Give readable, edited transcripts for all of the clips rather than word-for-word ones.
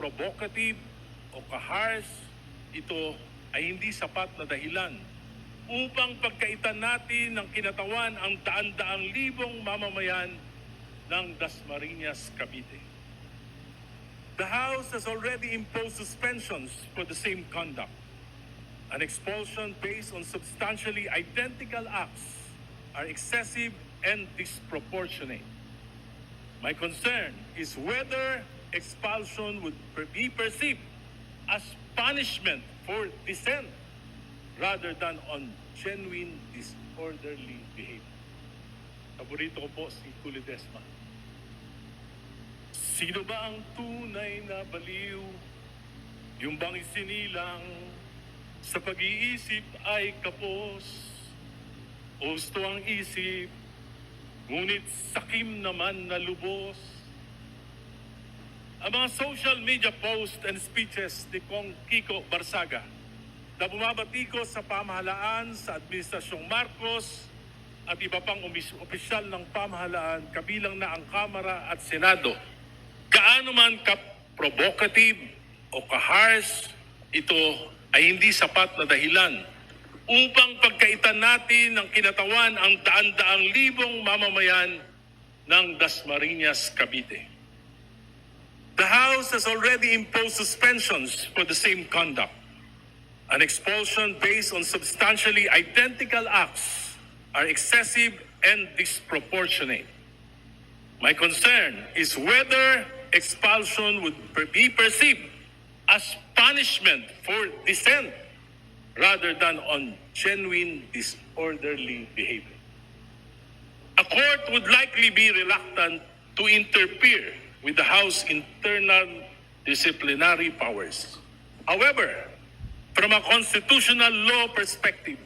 provocative o kahars, ito ay hindi sapat na dahilan upang pagkaitan natin ng kinatawan ang daan-daang libong mamamayan ng Dasmariñas, Cavite. The House has already imposed suspensions for the same conduct. An expulsion based on substantially identical acts are excessive and disproportionate. My concern is whether expulsion would be perceived as punishment for dissent rather than on genuine disorderly behavior. Paborito ko po si Tulidesma. Sino ba ang tunay na baliw? Yung bang isinilang sa pag-iisip ay kapos? O gusto ang isip, ngunit sakim naman na lubos? Ang mga social media posts and speeches ni Kong Kiko Barsaga na bumabatikos sa pamahalaan sa Administrasyong Marcos at iba pang opisyal ng pamahalaan kabilang na ang Kamara at Senado, gaano man ka-provocative o ka-harsh, ito ay hindi sapat na dahilan upang pagkaitan natin ng kinatawan ang daan-daang libong mamamayan ng Dasmariñas, Cavite. The House has already imposed suspensions for the same conduct. An expulsion based on substantially identical acts are excessive and disproportionate. My concern is whether expulsion would be perceived as punishment for dissent rather than on genuine disorderly behavior. A court would likely be reluctant to interfere with the House internal disciplinary powers. However, from a constitutional law perspective,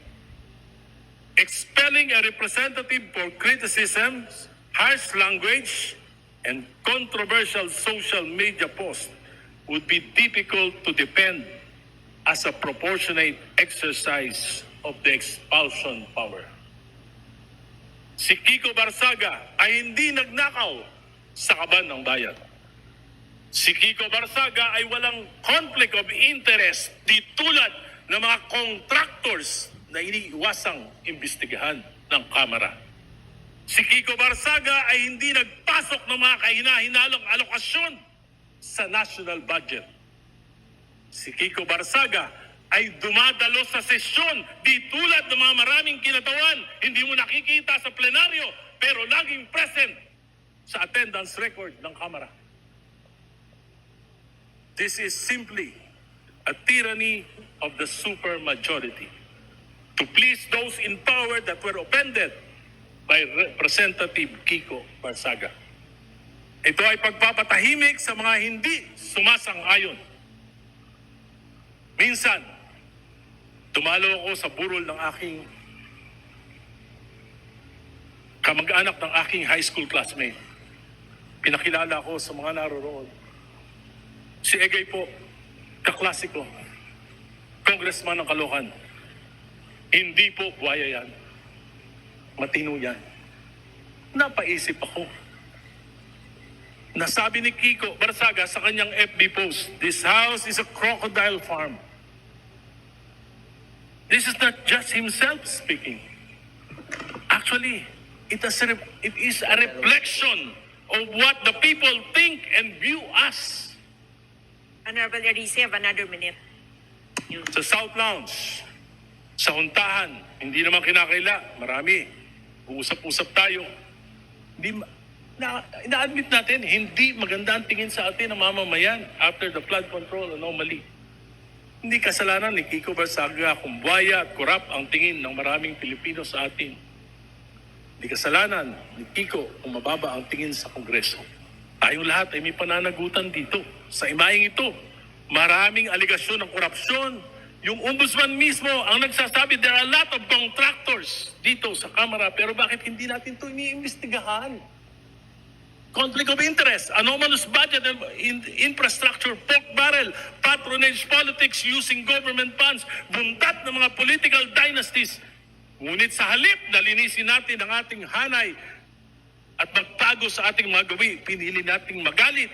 expelling a representative for criticism, harsh language, and controversial social media posts would be difficult to defend as a proportionate exercise of the expulsion power. Si Kiko Barsaga ay hindi nagnakaw sa kaban ng bayan. Si Kiko Barsaga ay walang conflict of interest di tulad ng mga contractors na iniiwasang imbestigahan ng Kamara. Si Kiko Barsaga ay hindi nagpasok ng mga kahina-hinalong alokasyon sa national budget. Si Kiko Barsaga ay dumadalo sa sesyon di tulad ng mga maraming kinatawan, hindi mo nakikita sa plenaryo pero laging present sa attendance record ng Kamara. This is simply a tyranny of the supermajority to please those in power that were offended by Representative Kiko Barsaga. Ito ay pagpapatahimik sa mga hindi sumasang-ayon. Minsan, dumalo ako sa burol ng aking kamag-anak ng aking high school classmate. Pinakilala ko sa mga naroroon. Si Egay po, kaklase ko, congressman ng Caloocan. Hindi po buhaya yan. Matino yan. Napaisip ako. Nasabi ni Kiko Barsaga sa kanyang FB post, "This house is a crocodile farm." This is not just himself speaking. Actually, it is a reflection of what the people think and view us. Honorable Arisa, you have another minute. Sa South Lounge, sa Huntahan, hindi naman kinakaila, marami. Uusap-usap tayo. Ina-admit natin, hindi maganda ang tingin sa atin ng mamamayan after the flood control anomaly. Hindi kasalanan ni Kiko Barsaga kung buhaya at korap ang tingin ng maraming Pilipino sa atin. Hindi kasalanan ni Kiko kung mababa ang tingin sa Kongreso. Tayong lahat ay may pananagutan dito. Sa imaing ito, maraming aligasyon ng korupsyon. Yung ombudsman mismo ang nagsasabi, there are a lot of contractors dito sa Kamara, pero bakit hindi natin ito iniimbestigahan? Conflict of interest, anomalous budget and infrastructure, pork barrel, patronage politics using government funds, buntat ng mga political dynasties. Ngunit sa halip na linisin natin ang ating hanay at magtago sa ating mga gawi, pinili nating magalit,